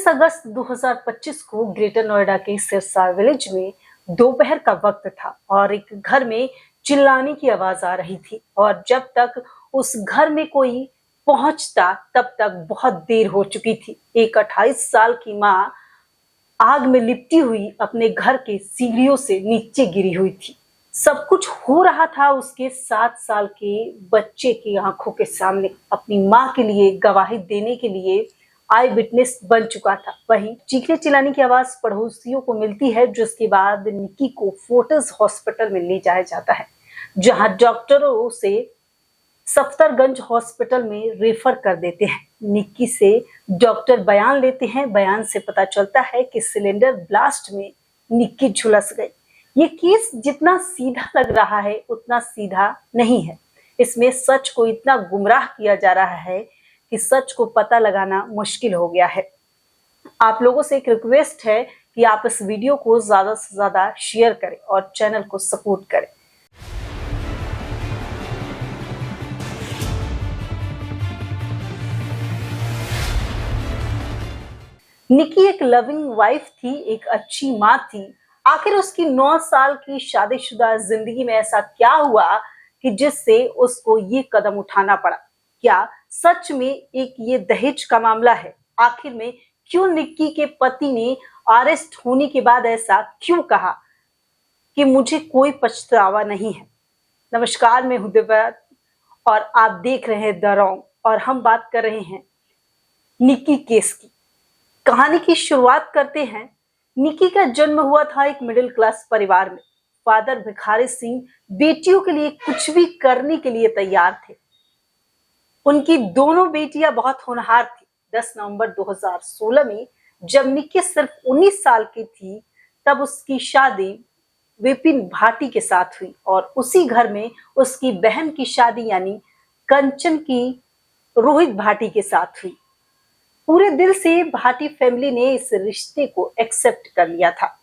अगस्त 2025 को ग्रेटर नोएडा के सिरसा विलेज में दोपहर का वक्त था और एक घर में चिल्लाने की आवाज आ रही थी और जब तक उस घर में कोई पहुंचता तब तक बहुत देर हो चुकी थी। एक 28 साल की मां आग में लिपटी हुई अपने घर के सीढ़ियों से नीचे गिरी हुई थी। सब कुछ हो रहा था उसके 7 साल के बच्चे की आंखों के सामने। अपनी मां के लिए गवाही देने के लिए आई विटनेस बन चुका था। वहीं चीखने चिल्लाने की आवाज पड़ोसियों को मिलती है, जिसके बाद निक्की को फोर्टिस हॉस्पिटल में ले जाया जाता है, जहां डॉक्टरों से सफदरगंज हॉस्पिटल में रेफर कर देते हैं। निक्की से डॉक्टर बयान लेते हैं। बयान से पता चलता है कि सिलेंडर ब्लास्ट में निक्की झुलस गई। ये केस जितना सीधा लग रहा है उतना सीधा नहीं है। इसमें सच को इतना गुमराह किया जा रहा है कि सच को पता लगाना मुश्किल हो गया है। आप लोगों से एक रिक्वेस्ट है कि आप इस वीडियो को ज्यादा से ज्यादा शेयर करें और चैनल को सपोर्ट करें। निक्की एक लविंग वाइफ थी, एक अच्छी मां थी। आखिर उसकी 9 साल की शादीशुदा जिंदगी में ऐसा क्या हुआ कि जिससे उसको ये कदम उठाना पड़ा? क्या सच में एक ये दहेज का मामला है? आखिर में क्यों निक्की के पति ने अरेस्ट होने के बाद ऐसा क्यों कहा कि मुझे कोई पछतावा नहीं है? नमस्कार, मैं हूं दिव्या और आप देख रहे हैं द रॉन्ग और हम बात कर रहे हैं निक्की केस की। कहानी की शुरुआत करते हैं। निक्की का जन्म हुआ था एक मिडिल क्लास परिवार में। फादर भिखारी सिंह बेटियों के लिए कुछ भी करने के लिए तैयार थे। उनकी दोनों बेटियां बहुत होनहार थी। 10 नवंबर 2016 में जब निक्की सिर्फ 19 साल की थी, तब उसकी शादी विपिन भाटी के साथ हुई और उसी घर में उसकी बहन की शादी यानी कंचन की रोहित भाटी के साथ हुई। पूरे दिल से भाटी फैमिली ने इस रिश्ते को एक्सेप्ट कर लिया था।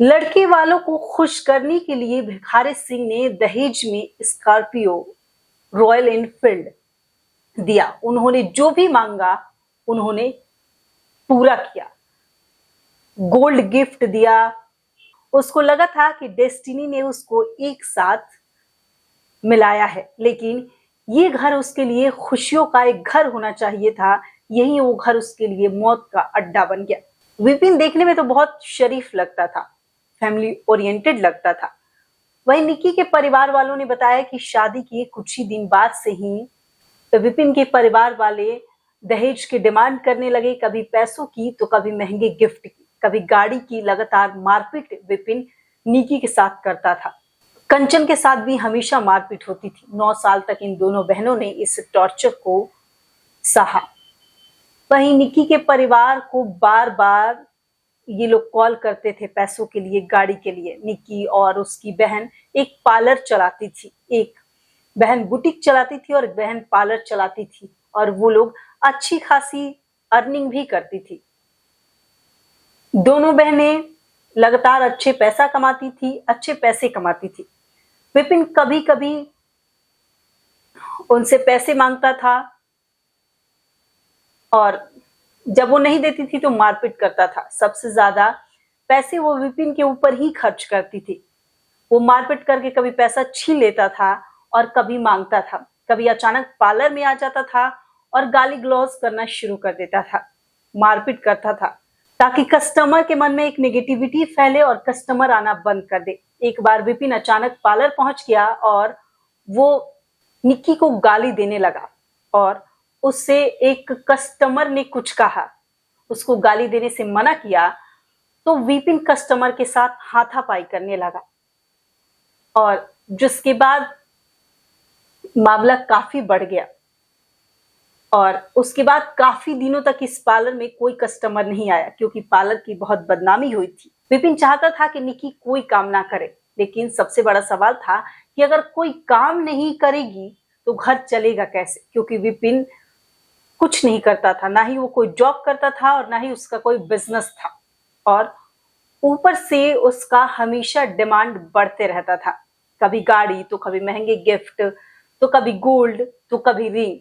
लड़के वालों को खुश करने के लिए भिखारी सिंह ने दहेज में स्कॉर्पियो रॉयल एनफील्ड दिया। उन्होंने जो भी मांगा उन्होंने पूरा किया। गोल्ड गिफ्ट दिया। उसको लगा था कि डेस्टिनी ने उसको एक साथ मिलाया है, लेकिन ये घर उसके लिए खुशियों का एक घर होना चाहिए था। यही वो घर उसके लिए मौत का अड्डा बन गया। विपिन देखने में तो बहुत शरीफ लगता था, फैमिली ओरिएंटेड लगता था। वहीं निक्की के परिवार वालों ने बताया कि शादी के कुछ ही दिन बाद से ही विपिन के परिवार वाले दहेज की डिमांड करने लगे, कभी पैसों की तो कभी महंगे गिफ्ट की, कभी गाड़ी की। लगातार मारपीट विपिन निक्की के साथ करता था। कंचन के साथ भी हमेशा मारपीट होती थी। 9 साल तक इन दोनों बहनों ने इस टॉर्चर को सहा। वहीं निक्की के परिवार को बार बार ये लोग कॉल करते थे पैसों के लिए, गाड़ी के लिए। निक्की और उसकी बहन एक पार्लर चलाती थी। एक बहन बुटीक चलाती थी और एक बहन पार्लर चलाती थी और वो लोग अच्छी खासी अर्निंग भी करती थी। दोनों बहनें लगातार अच्छे पैसा कमाती थी, अच्छे पैसे कमाती थी। विपिन कभी कभी उनसे पैसे मांगता था और जब वो नहीं देती थी तो मारपीट करता था। सबसे ज्यादा पैसे वो विपिन के ऊपर ही खर्च करती थी। वो मारपीट करके कभी पैसा छीन लेता था और कभी मांगता था। कभी अचानक पार्लर में आ जाता था और गाली गलौज करना शुरू कर देता था, मारपीट करता था, ताकि कस्टमर के मन में एक नेगेटिविटी फैले और कस्टमर आना बंद कर दे। एक बार विपिन अचानक पार्लर पहुंच गया और वो निक्की को गाली देने लगा और उससे एक कस्टमर ने कुछ कहा, उसको गाली देने से मना किया, तो विपिन कस्टमर के साथ हाथापाई करने लगा और जिसके बाद मामला काफी बढ़ गया और उसके बाद काफी दिनों तक इस पार्लर में कोई कस्टमर नहीं आया, क्योंकि पार्लर की बहुत बदनामी हुई थी। विपिन चाहता था कि निक्की कोई काम ना करे, लेकिन सबसे बड़ा सवाल था कि अगर कोई काम नहीं करेगी तो घर चलेगा कैसे? क्योंकि विपिन कुछ नहीं करता था, ना ही वो कोई जॉब करता था और ना ही उसका कोई बिजनेस था और ऊपर से उसका हमेशा डिमांड बढ़ते रहता था। कभी गाड़ी तो कभी महंगे गिफ्ट, तो कभी गोल्ड तो कभी रिंग।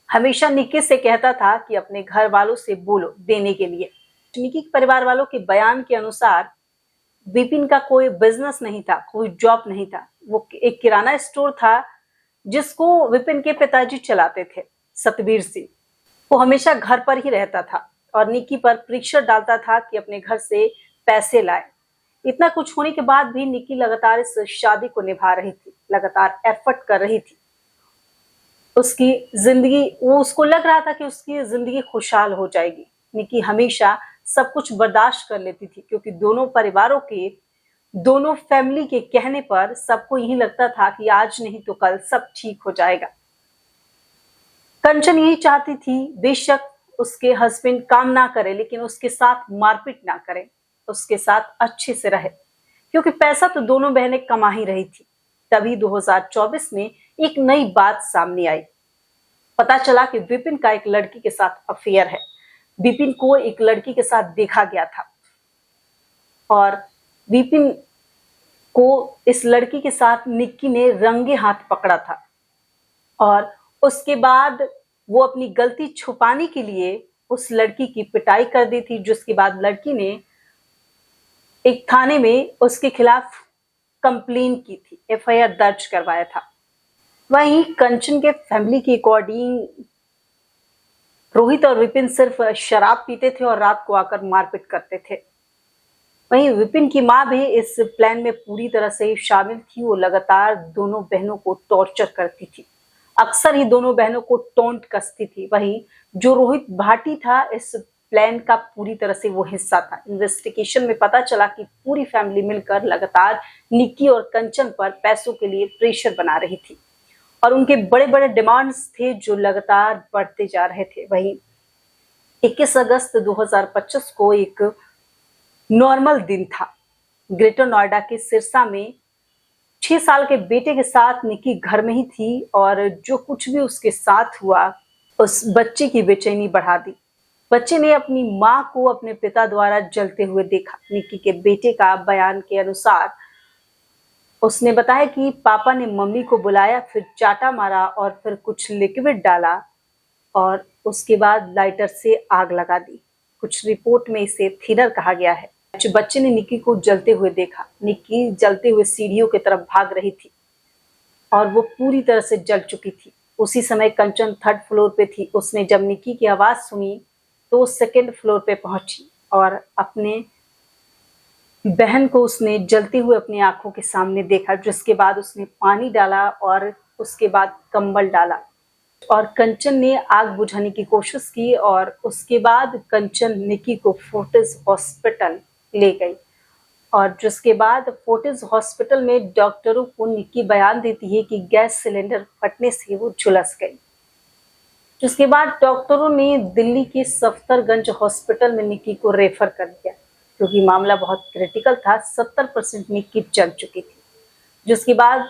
हमेशा निक्की से कहता था कि अपने घर वालों से बोलो देने के लिए। निक्की के परिवार वालों के बयान के अनुसार विपिन का कोई बिजनेस नहीं था, कोई जॉब नहीं था। वो एक किराना स्टोर था जिसको विपिन के पिताजी चलाते थे, सतबीर सिंह। वो हमेशा घर पर ही रहता था और निक्की पर प्रेशर डालता था कि अपने घर से पैसे लाए। इतना कुछ होने के बाद भी निक्की लगातार इस शादी को निभा रही थी, लगातार एफर्ट कर रही थी। उसकी जिंदगी, वो उसको लग रहा था कि उसकी जिंदगी खुशहाल हो जाएगी। निक्की हमेशा सब कुछ बर्दाश्त कर लेती थी क्योंकि दोनों परिवारों के, दोनों फैमिली के कहने पर सबको यही लगता था कि आज नहीं तो कल सब ठीक हो जाएगा। कंचन यही चाहती थी, बेशक उसके हस्बैंड काम ना करे लेकिन उसके साथ मारपीट ना करे, उसके साथ अच्छे से रहे, क्योंकि पैसा तो दोनों बहनें कमा ही रही थी। तभी 2024 में एक नई बात सामने आई। पता चला कि विपिन का एक लड़की के साथ अफेयर है। विपिन को एक लड़की के साथ देखा गया था और विपिन को इस लड़की के साथ निक्की ने रंगे हाथ पकड़ा था और उसके बाद वो अपनी गलती छुपाने के लिए उस लड़की की पिटाई कर दी थी, जिसके बाद लड़की ने एक थाने में उसके खिलाफ कंप्लेन की थी, एफआईआर दर्ज करवाया था। वहीं कंचन के फैमिली के अकॉर्डिंग रोहित और विपिन सिर्फ शराब पीते थे और रात को आकर मारपीट करते थे। वहीं विपिन की मां भी इस प्लान में पूरी तरह से शामिल थी। वो लगातार दोनों बहनों को टॉर्चर करती थी, अक्सर ही दोनों बहनों को टोंट कसती थी। वहीं जो रोहित भाटी था, इस प्लान का पूरी तरह से वो हिस्सा था। इन्वेस्टिगेशन में पता चला कि पूरी फैमिली मिलकर लगातार निक्की और कंचन पर पैसों के लिए प्रेशर बना रही थी और उनके बड़े बड़े डिमांड्स थे जो लगातार बढ़ते जा रहे थे। वहीं 21 अगस्त 2025 को एक नॉर्मल दिन था। ग्रेटर नोएडा के सिरसा में 6 साल के बेटे के साथ निक्की घर में ही थी और जो कुछ भी उसके साथ हुआ उस बच्चे की बेचैनी बढ़ा दी। बच्चे ने अपनी मां को अपने पिता द्वारा जलते हुए देखा। निक्की के बेटे का बयान के अनुसार उसने बताया कि पापा ने मम्मी को बुलाया, फिर चाटा मारा और फिर कुछ लिक्विड डाला और उसके बाद लाइटर से आग लगा दी। कुछ रिपोर्ट में इसे थिनर कहा गया है। बच्चे ने निक्की को जलते हुए देखा। निक्की जलते हुए सीढ़ियों की तरफ भाग रही थी और वो पूरी तरह से जल चुकी थी। उसी समय कंचन 3rd फ्लोर पे थी। उसने जब निक्की की आवाज सुनी तो 2nd फ्लोर पे पहुंची और अपने बहन को उसने जलते हुए अपनी आंखों के सामने देखा, जिसके बाद उसने पानी डाला और उसके बाद कंबल डाला और कंचन ने आग बुझाने की कोशिश की और उसके बाद कंचन निक्की को फोर्टिस हॉस्पिटल ले गई और जिसके बाद फोर्टिस हॉस्पिटल में डॉक्टरों को निक्की बयान देती है कि गैस सिलेंडर फटने से वो झुलस गई। जिसके बाद डॉक्टरों ने दिल्ली के सफदरगंज हॉस्पिटल में निक्की को रेफर कर दिया क्योंकि मामला बहुत क्रिटिकल था। 70% निक्की जल चुकी थी। जिसके बाद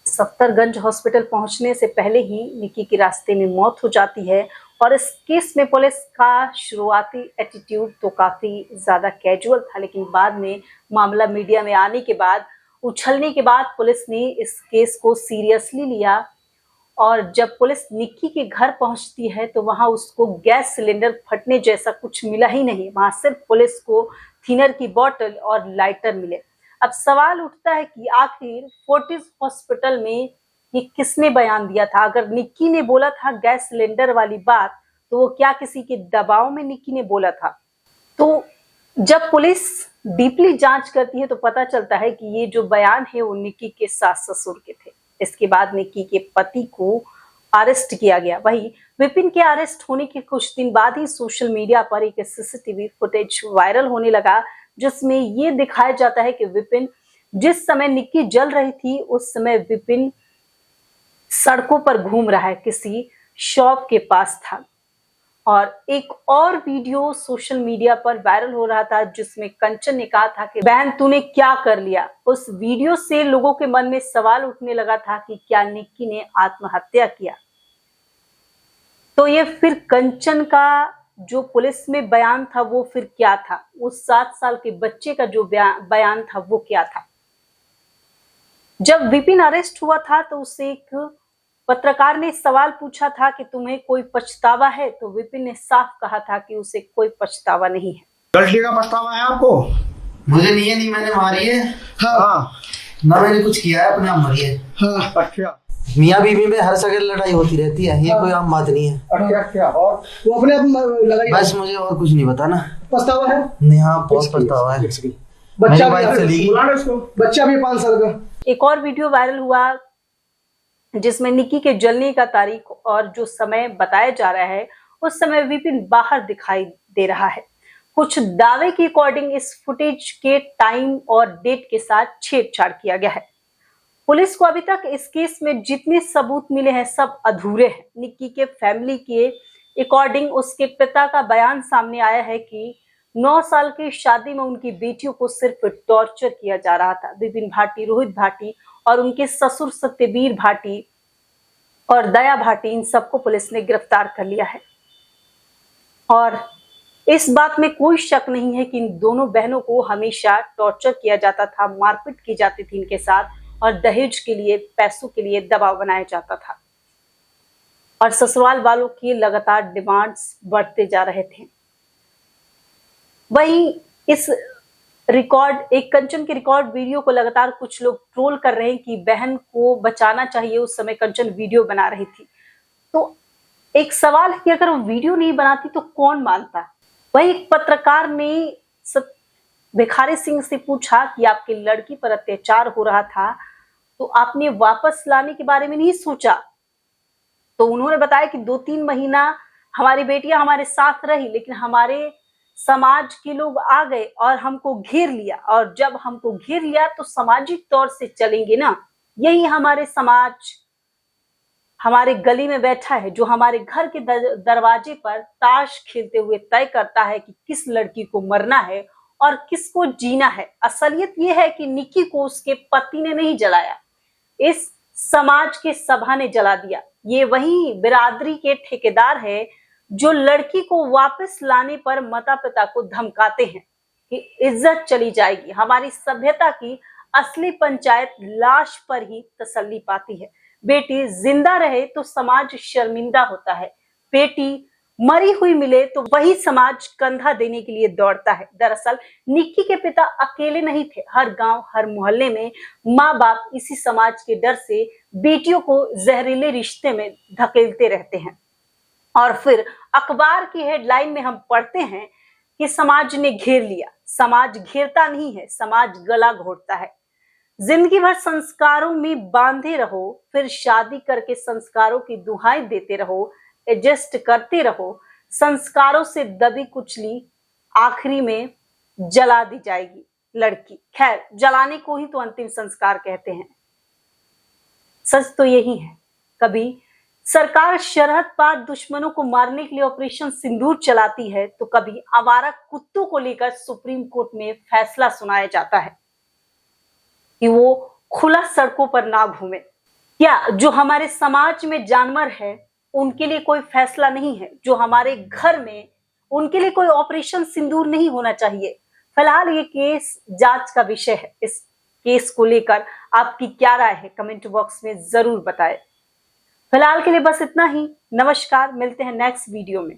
सफदरगंज हॉस्पिटल पहुंचने से पहले ही निक्की की रास्ते में मौत हो जाती है और इस केस में पुलिस का शुरुआती एटीट्यूड तो काफी ज्यादा कैजुअल था, लेकिन बाद में मामला मीडिया में आने के बाद, उछलने के बाद पुलिस ने इस केस को सीरियसली लिया और जब पुलिस निक्की के घर पहुंचती है तो वहां उसको गैस सिलेंडर फटने जैसा कुछ मिला ही नहीं। वहां सिर्फ पुलिस को थिनर की बोतल और लाइटर मिले। अब सवाल उठता है कि आखिर फोर्टिस हॉस्पिटल में ये किसने बयान दिया था? अगर निक्की ने बोला था गैस सिलेंडर वाली बात, तो वो क्या किसी के दबाव में निक्की ने बोला था? तो जब पुलिस डीपली जांच करती है तो पता चलता है कि ये जो बयान है वो निक्की के सास ससुर के थे। इसके बाद निक्की के पति को अरेस्ट किया गया। वहीं विपिन के अरेस्ट होने के कुछ दिन बाद ही सोशल मीडिया पर एक सीसीटीवी फुटेज वायरल होने लगा, जिसमें ये दिखाया जाता है कि विपिन, जिस समय निक्की जल रही थी उस समय विपिन सड़कों पर घूम रहा है, किसी शॉप के पास था। और एक और वीडियो सोशल मीडिया पर वायरल हो रहा था जिसमें कंचन ने कहा था कि बहन तूने क्या कर लिया। उस वीडियो से लोगों के मन में सवाल उठने लगा था कि क्या निक्की ने आत्महत्या किया। तो ये फिर कंचन का जो पुलिस में बयान था वो फिर क्या था? उस 7 साल के बच्चे का जो बयान था वो क्या था? जब विपिन अरेस्ट हुआ था तो उसे एक पत्रकार ने सवाल पूछा था कि तुम्हें कोई पछतावा है, तो विपिन ने साफ कहा था कि उसे कोई पछतावा नहीं है। गलती का पछतावा है आपको? मुझे नहीं है, नहीं मैंने मारी है। हाँ, ना मैंने कुछ किया है, अपने आप मरी है। हाँ, अच्छा, मियाँ बीवी में हर जगह लड़ाई होती रहती है, ये कोई आम बात नहीं है। अच्छा, अच्छा। और वो अपने आप लड़ाई? बस मुझे और कुछ नहीं पता ना। पछतावा है? नहीं, हाँ बहुत पछतावा है। बच्चा मेरी वाइफ चली गई। बच्चा भी 5 साल का। एक और वीडियो वायरल हुआ जिसमें निक्की के जलने का तारीख और जो समय बताया जा रहा है, उस समय विपिन बाहर दिखाई दे रहा है। कुछ दावे के अकॉर्डिंग इस फुटेज के टाइम और डेट के साथ छेड़छाड़ किया गया है। पुलिस को अभी तक इस केस में जितने सबूत मिले हैं सब अधूरे हैं। निक्की के फैमिली के अकॉर्डिंग उसके पिता का बयान सामने आया है कि 9 साल की शादी में उनकी बेटियों को सिर्फ टॉर्चर किया जा रहा था। विपिन भाटी, रोहित भाटी और उनके ससुर सत्यवीर भाटी और दया भाटी, इन सबको पुलिस ने गिरफ्तार कर लिया है। और इस बात में कोई शक नहीं है कि इन दोनों बहनों को हमेशा टॉर्चर किया जाता था, मारपीट की जाती थी इनके साथ, और दहेज के लिए, पैसों के लिए दबाव बनाया जाता था। और ससुराल वालों की लगातार डिमांड्स बढ़ते जा रहे थे। वहीं इस एक कंचन के रिकॉर्ड वीडियो को लगातार कुछ लोग ट्रोल कर रहे हैं कि बहन को बचाना चाहिए। उस समय कंचन वीडियो बना रही थी, तो एक सवाल है कि अगर वो वीडियो नहीं बनाती तो कौन मानता। वही एक पत्रकार ने भिखारी सिंह से पूछा कि आपकी लड़की पर अत्याचार हो रहा था तो आपने वापस लाने के बारे में नहीं सोचा? तो उन्होंने बताया कि 2-3 महीना हमारी बेटियां हमारे साथ रही, लेकिन हमारे समाज के लोग आ गए और हमको घेर लिया, और जब हमको घेर लिया तो सामाजिक तौर से चलेंगे ना। यही हमारे समाज हमारे गली में बैठा है, जो हमारे घर के दरवाजे पर ताश खेलते हुए तय करता है कि किस लड़की को मरना है और किसको जीना है। असलियत यह है कि निक्की को उसके पति ने नहीं जलाया, इस समाज के सभा ने जला दिया। ये वही बिरादरी के ठेकेदार है जो लड़की को वापस लाने पर माता पिता को धमकाते हैं कि इज्जत चली जाएगी। हमारी सभ्यता की असली पंचायत लाश पर ही तसल्ली पाती है। बेटी जिंदा रहे तो समाज शर्मिंदा होता है, बेटी मरी हुई मिले तो वही समाज कंधा देने के लिए दौड़ता है। दरअसल निक्की के पिता अकेले नहीं थे, हर गांव, हर मोहल्ले में माँ बाप इसी समाज के डर से बेटियों को जहरीले रिश्ते में धकेलते रहते हैं। और फिर अखबार की हेडलाइन में हम पढ़ते हैं कि समाज ने घेर लिया। समाज घेरता नहीं है, समाज गला घोटता है। जिंदगी भर संस्कारों में बांधे रहो, फिर शादी करके संस्कारों की दुहाई देते रहो, एडजस्ट करते रहो, संस्कारों से दबी कुचली आखिरी में जला दी जाएगी लड़की। खैर, जलाने को ही तो अंतिम संस्कार कहते हैं। सच तो यही है, कभी सरकार शरहद पार दुश्मनों को मारने के लिए ऑपरेशन सिंदूर चलाती है, तो कभी आवारा कुत्तों को लेकर सुप्रीम कोर्ट में फैसला सुनाया जाता है कि वो खुला सड़कों पर ना घूमे। क्या जो हमारे समाज में जानवर है उनके लिए कोई फैसला नहीं है? जो हमारे घर में, उनके लिए कोई ऑपरेशन सिंदूर नहीं होना चाहिए? फिलहाल ये केस जांच का विषय है। इस केस को लेकर आपकी क्या राय है, कमेंट बॉक्स में जरूर बताएं। फिलहाल के लिए बस इतना ही। नमस्कार, मिलते हैं नेक्स्ट वीडियो में।